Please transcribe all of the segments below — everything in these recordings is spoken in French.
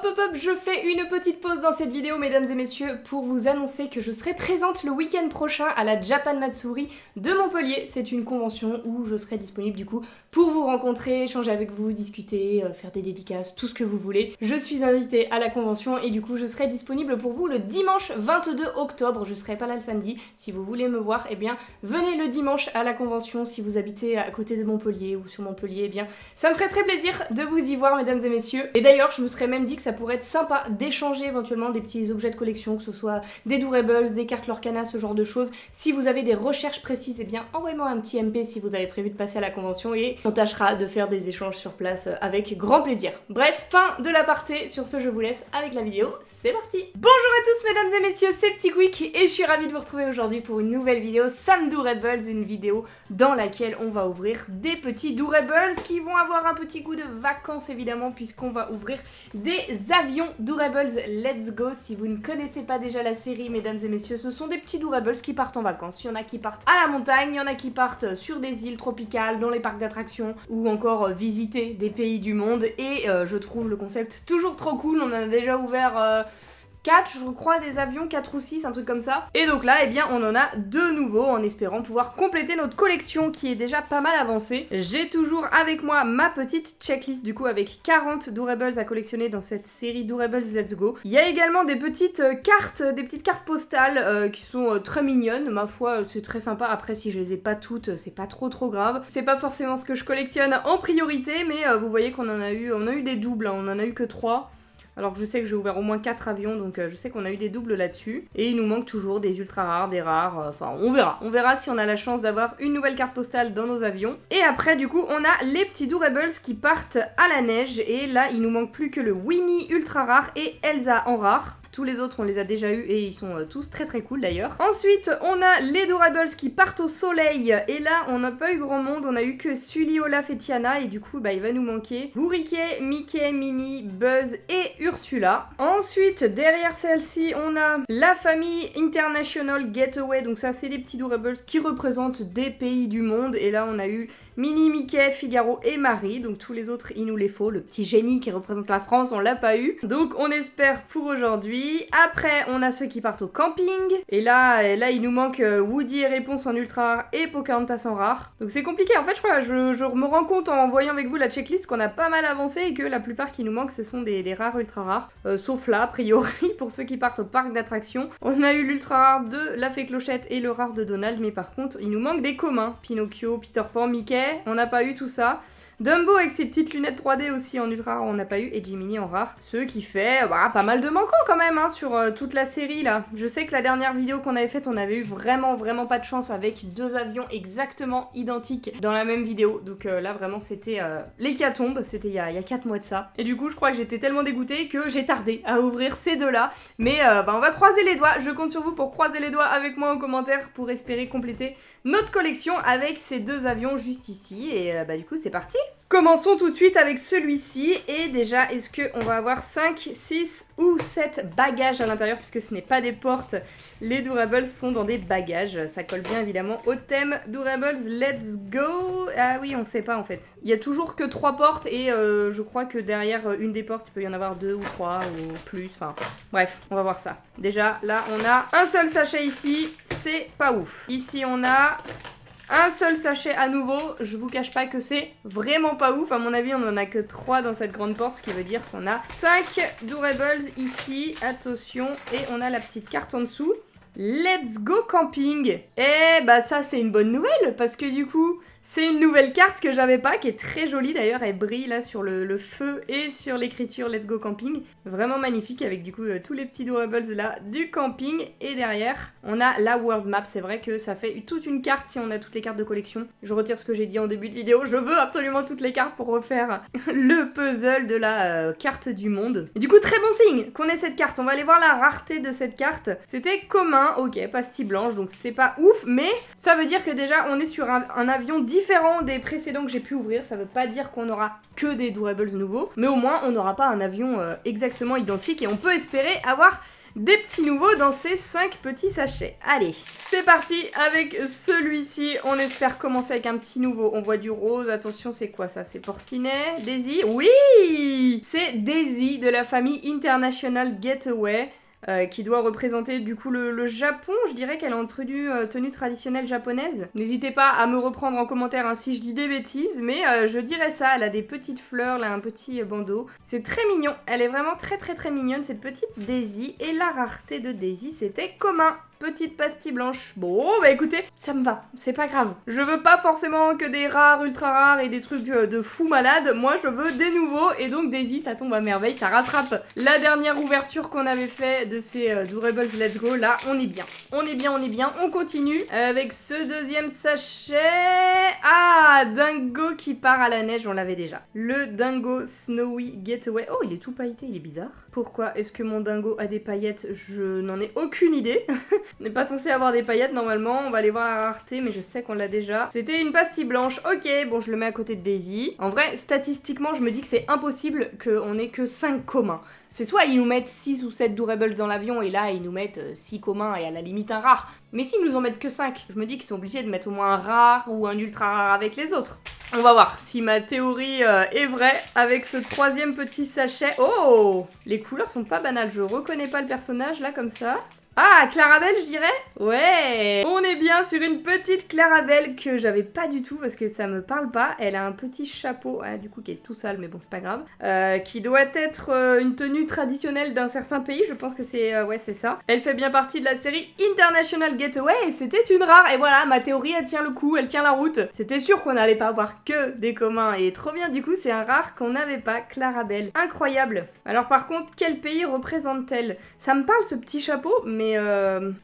Hop, je fais une petite pause dans cette vidéo, mesdames et messieurs, pour vous annoncer que je serai présente le week-end prochain à la Japan Matsuri de Montpellier. C'est une convention où je serai disponible du coup pour vous rencontrer, échanger avec vous, discuter, faire des dédicaces, tout ce que vous voulez. Je suis invitée à la convention et du coup je serai disponible pour vous le dimanche 22 octobre. Je serai pas là le samedi. Si vous voulez me voir, eh bien venez le dimanche à la convention. Si vous habitez à côté de Montpellier ou sur Montpellier, eh bien ça me ferait très plaisir de vous y voir, mesdames et messieurs. Et d'ailleurs, je me serais même dit que ça pourrait être sympa d'échanger éventuellement des petits objets de collection, que ce soit des Durables, des cartes Lorcana, ce genre de choses. Si vous avez des recherches précises, eh bien envoyez-moi un petit MP si vous avez prévu de passer à la convention et on tâchera de faire des échanges sur place avec grand plaisir. Bref, fin de l'aparté. Sur ce, je vous laisse avec la vidéo. C'est parti! Bonjour à tous, mesdames et messieurs, c'est Petit Quick et je suis ravie de vous retrouver aujourd'hui pour une nouvelle vidéo Sam Durables, une vidéo dans laquelle on va ouvrir des petits Durables qui vont avoir un petit goût de vacances évidemment, puisqu'on va ouvrir des avions Durables Let's Go. Si vous ne connaissez pas déjà la série, mesdames et messieurs, ce sont des petits Durables qui partent en vacances. Il y en a qui partent à la montagne, il y en a qui partent sur des îles tropicales, dans les parcs d'attractions ou encore visiter des pays du monde. Et je trouve le concept toujours trop cool. On en a déjà ouvert 4, je crois, des avions, 4 ou 6, un truc comme ça. Et donc là, eh bien, on en a de nouveaux en espérant pouvoir compléter notre collection qui est déjà pas mal avancée. J'ai toujours avec moi ma petite checklist du coup avec 40 Durables à collectionner dans cette série Durables Let's Go. Il y a également des petites cartes postales qui sont très mignonnes. Ma foi, c'est très sympa. Après, si je les ai pas toutes, c'est pas trop grave. C'est pas forcément ce que je collectionne en priorité, mais vous voyez qu'on en a eu, on a eu des doubles, hein. On en a eu que 3. Alors que je sais que j'ai ouvert au moins 4 avions, donc je sais qu'on a eu des doubles là-dessus. Et il nous manque toujours des ultra rares, des rares, enfin on verra. On verra si on a la chance d'avoir une nouvelle carte postale dans nos avions. Et après du coup on a les petits Durables qui partent à la neige. Et là il nous manque plus que le Winnie ultra rare et Elsa en rare. Tous les autres on les a déjà eu et ils sont tous très cool d'ailleurs. Ensuite on a les Durables qui partent au soleil et là on n'a pas eu grand monde, on a eu que Sully, Olaf et Tiana et du coup bah il va nous manquer Bourriquet, Mickey, Minnie, Buzz et Ursula. Ensuite derrière celle-ci on a la famille International Getaway, donc ça c'est des petits Durables qui représentent des pays du monde et là on a eu Minnie, Mickey, Figaro et Marie, donc tous les autres il nous les faut. Le petit génie qui représente la France, on l'a pas eu. Donc on espère pour aujourd'hui. Après on a ceux qui partent au camping. Et là il nous manque Woody et Réponse en ultra rare et Pocahontas en rare. Donc c'est compliqué, en fait je crois, je me rends compte en voyant avec vous la checklist qu'on a pas mal avancé et que la plupart qui nous manquent ce sont des rares ultra rares. Sauf là, a priori, pour ceux qui partent au parc d'attractions. On a eu l'ultra rare de La Fée Clochette et le rare de Donald, mais par contre il nous manque des communs. Pinocchio, Peter Pan, Mickey. On n'a pas eu tout ça. Dumbo avec ses petites lunettes 3D aussi en ultra rare, on n'a pas eu. Et Jiminy en rare. Ce qui fait pas mal de manquants quand même hein, sur toute la série là. Je sais que la dernière vidéo qu'on avait faite, on avait eu vraiment pas de chance avec 2 avions exactement identiques dans la même vidéo. Donc là vraiment c'était l'hécatombe, c'était il y a 4 mois de ça. Et du coup je crois que j'étais tellement dégoûtée que j'ai tardé à ouvrir ces deux-là. Mais on va croiser les doigts. Je compte sur vous pour croiser les doigts avec moi en commentaire pour espérer compléter notre collection avec ces 2 avions juste ici. Et du coup c'est parti. Commençons tout de suite avec celui-ci. Et déjà, est-ce qu'on va avoir 5, 6 ou 7 bagages à l'intérieur, puisque ce n'est pas des portes. Les Durables sont dans des bagages. Ça colle bien évidemment au thème Durables Let's Go. Ah oui, on sait pas en fait. Il y a toujours que 3 portes et je crois que derrière une des portes, il peut y en avoir 2 ou 3 ou plus. Enfin bref, on va voir ça. Déjà, là, on a un seul sachet ici. C'est pas ouf. Ici, on a un seul sachet à nouveau, je vous cache pas que c'est vraiment pas ouf. À mon avis, on en a que 3 dans cette grande porte, ce qui veut dire qu'on a 5 Durables ici. Attention, et on a la petite carte en dessous. Let's go camping. Et ça c'est une bonne nouvelle parce que du coup c'est une nouvelle carte que j'avais pas, qui est très jolie d'ailleurs, elle brille là sur le feu et sur l'écriture Let's go camping. Vraiment magnifique avec du coup tous les petits Durables là du camping. Et derrière on a la world map, c'est vrai que ça fait toute une carte si on a toutes les cartes de collection. Je retire ce que j'ai dit en début de vidéo, je veux absolument toutes les cartes pour refaire le puzzle de la carte du monde. Et du coup très bon signe qu'on ait cette carte, on va aller voir la rareté de cette carte. C'était commun, ok, pastille blanche, donc c'est pas ouf, mais ça veut dire que déjà on est sur un avion différent des précédents que j'ai pu ouvrir. Ça veut pas dire qu'on aura que des Durables nouveaux, mais au moins on n'aura pas un avion exactement identique et on peut espérer avoir des petits nouveaux dans ces 5 petits sachets. Allez, c'est parti avec celui-ci. On espère commencer avec un petit nouveau. On voit du rose. Attention, c'est quoi ça? C'est Porcinet, Daisy. Oui, c'est Daisy de la famille International Getaway. Qui doit représenter du coup le Japon. Je dirais qu'elle est en tenue traditionnelle japonaise. N'hésitez pas à me reprendre en commentaire hein, si je dis des bêtises, mais je dirais ça. Elle a des petites fleurs, là un petit bandeau. C'est très mignon. Elle est vraiment très très très mignonne cette petite Daisy. Et la rareté de Daisy, c'était commun. Petite pastille blanche. Bon, bah écoutez, ça me va, c'est pas grave. Je veux pas forcément que des rares, ultra rares et des trucs de fou malade. Moi, je veux des nouveaux. Et donc, Daisy, ça tombe à merveille. Ça rattrape la dernière ouverture qu'on avait fait de ces Durables Let's Go. Là, on est bien. On est bien, on est bien. On continue avec ce deuxième sachet. Ah, Dingo qui part à la neige, on l'avait déjà. Le Dingo Snowy Getaway. Oh, il est tout pailleté, il est bizarre. Pourquoi est-ce que mon dingo a des paillettes? Je n'en ai aucune idée. On n'est pas censé avoir des paillettes normalement, on va aller voir la rareté mais je sais qu'on l'a déjà. C'était une pastille blanche, ok, bon je le mets à côté de Daisy. En vrai, statistiquement je me dis que c'est impossible qu'on ait que 5 communs. C'est soit ils nous mettent 6 ou 7 Durables dans l'avion et là ils nous mettent 6 communs et à la limite un rare. Mais s'ils nous en mettent que 5, je me dis qu'ils sont obligés de mettre au moins un rare ou un ultra rare avec les autres. On va voir si ma théorie est vraie avec ce troisième petit sachet. Oh, les couleurs sont pas banales, je reconnais pas le personnage là comme ça. Ah, Clarabelle, je dirais? Ouais! On est bien sur une petite Clarabelle que j'avais pas du tout parce que ça me parle pas. Elle a un petit chapeau, du coup qui est tout sale, mais bon, c'est pas grave. Qui doit être une tenue traditionnelle d'un certain pays. Je pense que c'est ouais, c'est ça. Elle fait bien partie de la série International Getaway et c'était une rare. Et voilà, ma théorie, elle tient le coup, elle tient la route. C'était sûr qu'on n'allait pas avoir que des communs. Et trop bien, du coup, c'est un rare qu'on n'avait pas, Clarabelle. Incroyable! Alors par contre, quel pays représente-t-elle? Ça me parle ce petit chapeau, mais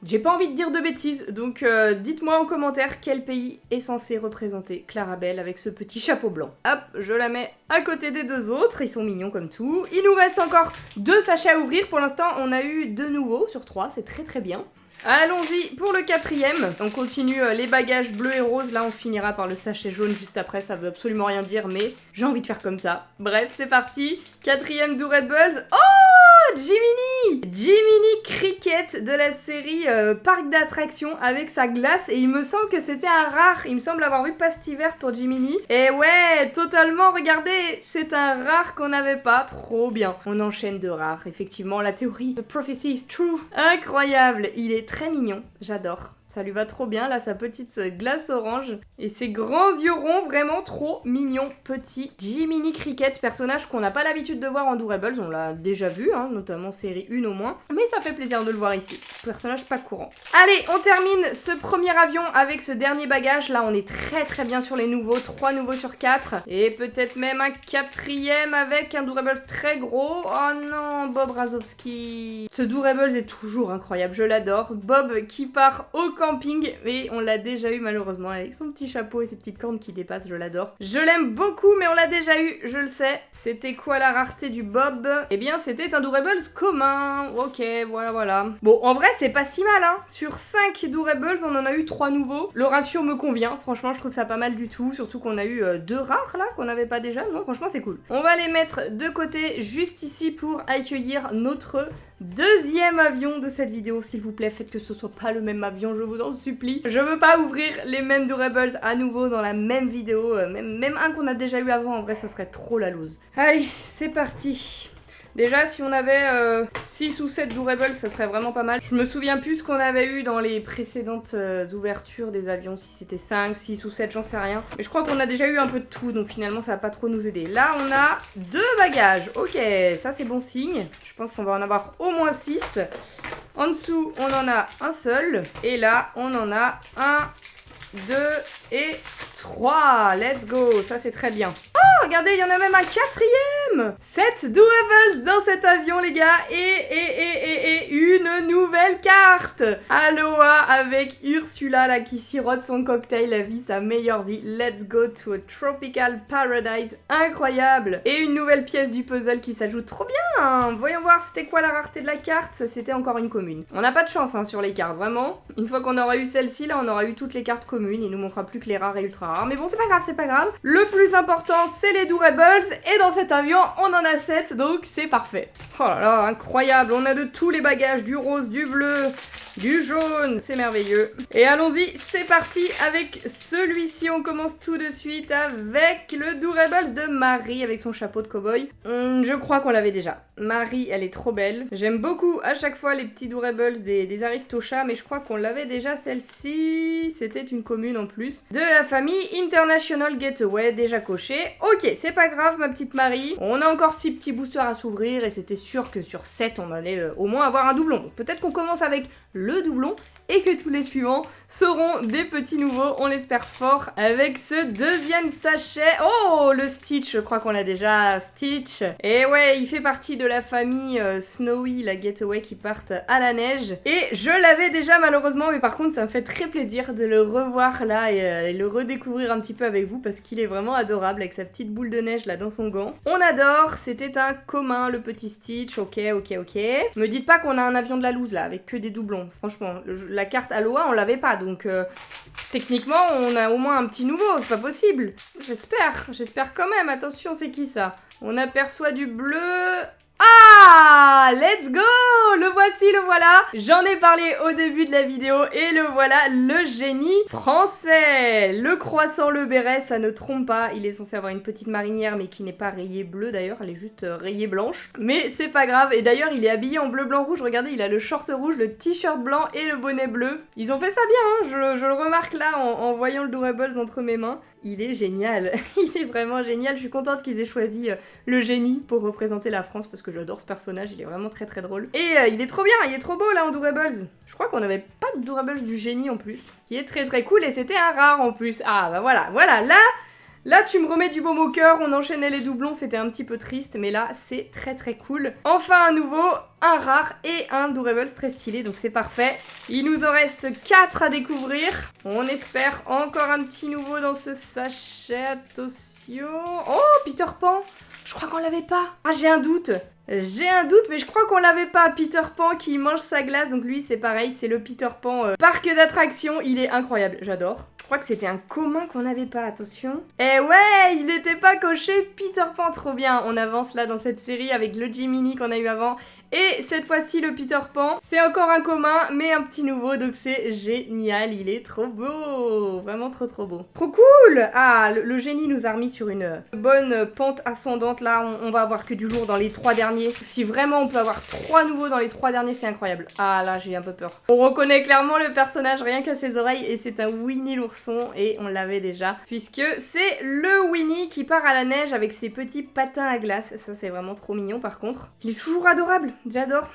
j'ai pas envie de dire de bêtises, donc dites-moi en commentaire quel pays est censé représenter Clarabelle avec ce petit chapeau blanc. Hop, je la mets à côté des deux autres, ils sont mignons comme tout. Il nous reste encore 2 sachets à ouvrir, pour l'instant on a eu 2 nouveaux sur 3, c'est très très bien. Allons-y pour le 4e. On continue les bagages bleus et roses. Là, on finira par le sachet jaune juste après. Ça veut absolument rien dire, mais j'ai envie de faire comme ça. Bref, c'est parti. 4e Durables. Oh, Jiminy! Jiminy Cricket de la série Parc d'attractions avec sa glace. Et il me semble que c'était un rare. Il me semble avoir vu pastille verte pour Jiminy. Et ouais, totalement, regardez. C'est un rare qu'on n'avait pas. Trop bien. On enchaîne de rares. Effectivement, la théorie The Prophecy is true. Incroyable. Il est très mignon, j'adore. Ça lui va trop bien, là, sa petite glace orange. Et ses grands yeux ronds, vraiment trop mignons. Petit Jiminy Cricket, personnage qu'on n'a pas l'habitude de voir en Durables. On l'a déjà vu, hein, notamment série 1 au moins. Mais ça fait plaisir de le voir ici. Personnage pas courant. Allez, on termine ce premier avion avec ce dernier bagage. Là, on est très très bien sur les nouveaux. 3 nouveaux sur 4. Et peut-être même un 4e avec un Durables très gros. Oh non, Bob Razowski. Ce Durables est toujours incroyable, je l'adore. Bob qui part au camping, mais on l'a déjà eu malheureusement avec son petit chapeau et ses petites cornes qui dépassent, je l'adore. Je l'aime beaucoup, mais on l'a déjà eu, je le sais. C'était quoi la rareté du Bob? Eh bien, c'était un Durables commun. Ok, voilà. Bon, en vrai, c'est pas si mal, hein. Sur 5 Durables, on en a eu 3 nouveaux. Le ratio me convient, franchement, je trouve ça pas mal du tout. Surtout qu'on a eu 2 rares, là, qu'on n'avait pas déjà. Non, franchement, c'est cool. On va les mettre de côté, juste ici, pour accueillir notre 2e avion de cette vidéo. S'il vous plaît, faites que ce soit pas le même avion, je vous en supplie. Je veux pas ouvrir les mêmes Durables à nouveau dans la même vidéo, même un qu'on a déjà eu avant, en vrai ça serait trop la loose. Allez, c'est parti. Déjà, si on avait 6 ou 7 Durables, ça serait vraiment pas mal. Je me souviens plus ce qu'on avait eu dans les précédentes ouvertures des avions, si c'était 5, 6 ou 7, j'en sais rien. Mais je crois qu'on a déjà eu un peu de tout, donc finalement ça va pas trop nous aider. Là, on a 2 bagages. Ok, ça c'est bon signe. Je pense qu'on va en avoir au moins 6. En dessous, on en a un seul. Et là, on en a 1, 2 et 3. Let's go, ça c'est très bien. Oh, regardez, il y en a même un 4e. 7 Durables dans cet avion, les gars. Et une nouvelle carte. Aloha avec Ursula, là, qui sirote son cocktail. La vie, sa meilleure vie. Let's go to a tropical paradise. Incroyable. Et une nouvelle pièce du puzzle qui s'ajoute. Trop bien. Voyons voir, c'était quoi la rareté de la carte? C'était encore une commune. On n'a pas de chance hein, sur les cartes, vraiment. Une fois qu'on aura eu celle-ci, là, on aura eu toutes les cartes communes. Il nous manquera plus que les rares et ultra rares. Mais bon, c'est pas grave, c'est pas grave. Le plus important, c'est les Durables. Et dans cet avion, on en a 7, donc c'est parfait. Oh là là, incroyable. On a de tous les bagages. bagage, du rose, du bleu, du jaune, c'est merveilleux. Et allons-y, c'est parti avec celui-ci. On commence tout de suite avec le Doorables de Marie avec son chapeau de cow-boy. Je crois qu'on l'avait déjà. Marie, elle est trop belle. J'aime beaucoup à chaque fois les petits Doorables des Aristochats, mais je crois qu'on l'avait déjà celle-ci. C'était une commune en plus. De la famille International Getaway, déjà coché. Ok, c'est pas grave ma petite Marie. On a encore 6 petits boosters à s'ouvrir et c'était sûr que sur 7 on allait au moins avoir un doublon. Donc peut-être qu'on commence avec le doublon et que tous les suivants seront des petits nouveaux, on l'espère fort, avec ce deuxième sachet. Oh, le Stitch, je crois qu'on l'a déjà, Stitch. Et ouais, il fait partie de la famille Snowy, la Getaway qui partent à la neige. Et je l'avais déjà malheureusement, mais par contre ça me fait très plaisir de le revoir là et le redécouvrir un petit peu avec vous parce qu'il est vraiment adorable avec sa petite boule de neige là dans son gant. On adore, c'était un commun le petit Stitch, ok. Me dites pas qu'on a un avion de la loose là, avec que des doublons. Franchement, la carte Aloha, on l'avait pas, donc techniquement, on a au moins un petit nouveau, c'est pas possible. J'espère quand même. Attention, c'est qui ça? On aperçoit du bleu. Ah, let's go! Le voici, le voilà. J'en ai parlé au début de la vidéo et le voilà, le génie français. Le croissant, le béret, ça ne trompe pas. Il est censé avoir une petite marinière mais qui n'est pas rayée bleue d'ailleurs, elle est juste rayée blanche. Mais c'est pas grave. Et d'ailleurs, il est habillé en bleu, blanc, rouge. Regardez, il a le short rouge, le t-shirt blanc et le bonnet bleu. Ils ont fait ça bien, hein. Je le remarque là en voyant le Doorables entre mes mains. Il est génial, il est vraiment génial. Je suis contente qu'ils aient choisi le génie pour représenter la France parce que j'adore ce personnage, il est vraiment très très drôle. Et il est trop bien, il est trop beau là en Doorables. Je crois qu'on n'avait pas de Doorables du génie en plus, qui est très très cool et c'était un rare en plus. Ah bah voilà, là tu me remets du baume au cœur, on enchaînait les doublons, c'était un petit peu triste, mais là c'est très très cool. Enfin un nouveau, un rare et un Doorables très stylé, donc c'est parfait. Il nous en reste 4 à découvrir. On espère encore un petit nouveau dans ce sachet, attention. Oh, Peter Pan, je crois qu'on l'avait pas. Ah, j'ai un doute, mais je crois qu'on l'avait pas. Peter Pan qui mange sa glace, donc lui c'est pareil, c'est le Peter Pan parc d'attractions, il est incroyable, j'adore. Je crois que c'était un commun qu'on n'avait pas, attention. Eh ouais, il n'était pas coché, Peter Pan, trop bien. On avance là dans cette série avec le Jiminy qu'on a eu avant. Et cette fois-ci, le Peter Pan, c'est encore un commun, mais un petit nouveau, donc c'est génial, il est trop beau, vraiment trop trop beau. Trop cool. Ah, le génie nous a remis sur une bonne pente ascendante, là, on va avoir que du lourd dans les 3 derniers. Si vraiment on peut avoir 3 nouveaux dans les 3 derniers, c'est incroyable. Ah là, j'ai un peu peur. On reconnaît clairement le personnage, rien qu'à ses oreilles, et c'est un Winnie l'ourson, et on l'avait déjà, puisque c'est le Winnie qui part à la neige avec ses petits patins à glace. Ça, c'est vraiment trop mignon, par contre. Il est toujours adorable. J'adore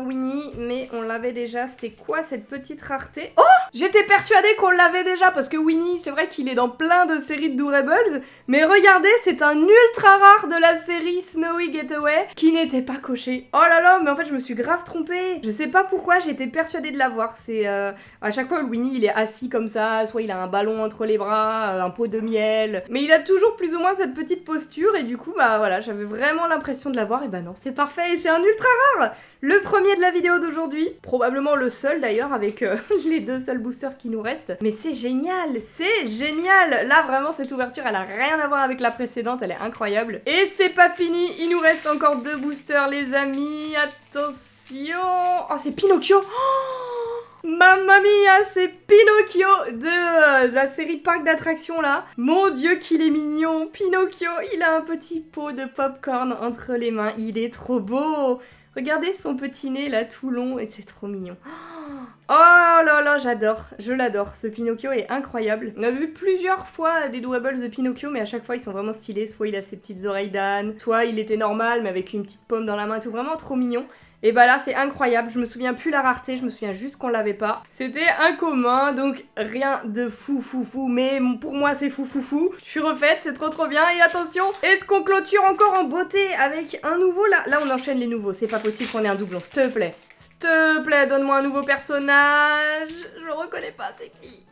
Winnie, mais on l'avait déjà. C'était quoi cette petite rareté? Oh, j'étais persuadée qu'on l'avait déjà parce que Winnie, c'est vrai qu'il est dans plein de séries de Doorables, mais regardez, c'est un ultra rare de la série Snowy Getaway qui n'était pas coché. Oh là là, mais en fait je me suis grave trompée. Je sais pas pourquoi, j'étais persuadée de l'avoir. C'est à chaque fois le Winnie il est assis comme ça, soit il a un ballon entre les bras, un pot de miel, mais il a toujours plus ou moins cette petite posture et du coup bah voilà, j'avais vraiment l'impression de l'avoir et bah non, c'est parfait et c'est un ultra rare. Le premier de la vidéo d'aujourd'hui, probablement le seul d'ailleurs avec les 2 seuls boosters qui nous restent. Mais c'est génial, c'est génial. Là vraiment cette ouverture elle a rien à voir avec la précédente, elle est incroyable. Et c'est pas fini, il nous reste encore 2 boosters les amis, attention. Oh c'est Pinocchio. Oh, mamma mia, c'est Pinocchio de la série parc d'attractions là. Mon dieu qu'il est mignon, Pinocchio, il a un petit pot de popcorn entre les mains, il est trop beau. Regardez son petit nez là tout long et c'est trop mignon. Oh là là, j'adore, je l'adore, ce Pinocchio est incroyable. On a vu plusieurs fois des Doorables de Pinocchio mais à chaque fois ils sont vraiment stylés. Soit il a ses petites oreilles d'âne, soit il était normal mais avec une petite pomme dans la main et tout, vraiment trop mignon. Et bah là c'est incroyable, je me souviens plus la rareté, je me souviens juste qu'on l'avait pas. C'était un commun, donc rien de fou, mais pour moi c'est fou. Je suis refaite, c'est trop bien, et attention, est-ce qu'on clôture encore en beauté avec un nouveau là? Là on enchaîne les nouveaux, c'est pas possible qu'on ait un doublon, s'il te plaît, donne-moi un nouveau personnage, je reconnais pas c'est qui.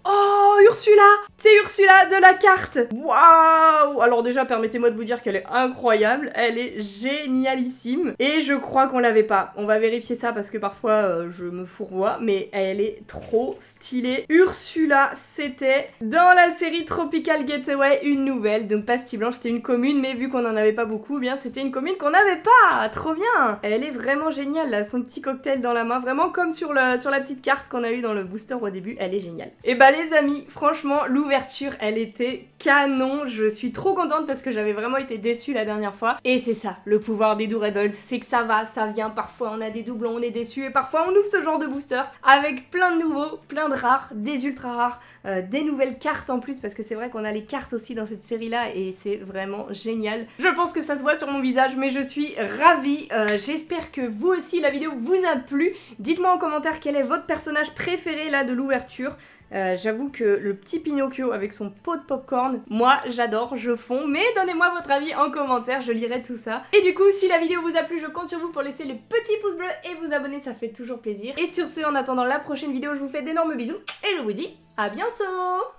Oh, Ursula! C'est Ursula de la carte! Waouh! Alors déjà, permettez-moi de vous dire qu'elle est incroyable, elle est génialissime. Et je crois qu'on l'avait pas. On va vérifier ça parce que parfois je me fourvoie, mais elle est trop stylée. Ursula, c'était dans la série Tropical Getaway, une nouvelle. Donc pas Pastille Blanche, c'était une commune, mais vu qu'on en avait pas beaucoup, eh bien c'était une commune qu'on n'avait pas! Trop bien! Elle est vraiment géniale, là, son petit cocktail dans la main, vraiment comme sur la petite carte qu'on a eu dans le booster au début, elle est géniale. Et bah les amis, franchement, l'ouverture, elle était canon. Je suis trop contente parce que j'avais vraiment été déçue la dernière fois. Et c'est ça, le pouvoir des Doorables, c'est que ça va, ça vient. Parfois on a des doublons, on est déçu, et parfois on ouvre ce genre de booster avec plein de nouveaux, plein de rares, des ultra rares, des nouvelles cartes en plus, parce que c'est vrai qu'on a les cartes aussi dans cette série-là et c'est vraiment génial. Je pense que ça se voit sur mon visage, mais je suis ravie. J'espère que vous aussi, la vidéo vous a plu. Dites-moi en commentaire quel est votre personnage préféré là de l'ouverture. J'avoue que le petit Pinocchio avec son pot de popcorn, moi j'adore, je fonds, mais donnez-moi votre avis en commentaire, je lirai tout ça. Et du coup, si la vidéo vous a plu, je compte sur vous pour laisser le petit pouce bleu et vous abonner, ça fait toujours plaisir. Et sur ce, en attendant la prochaine vidéo, je vous fais d'énormes bisous et je vous dis à bientôt!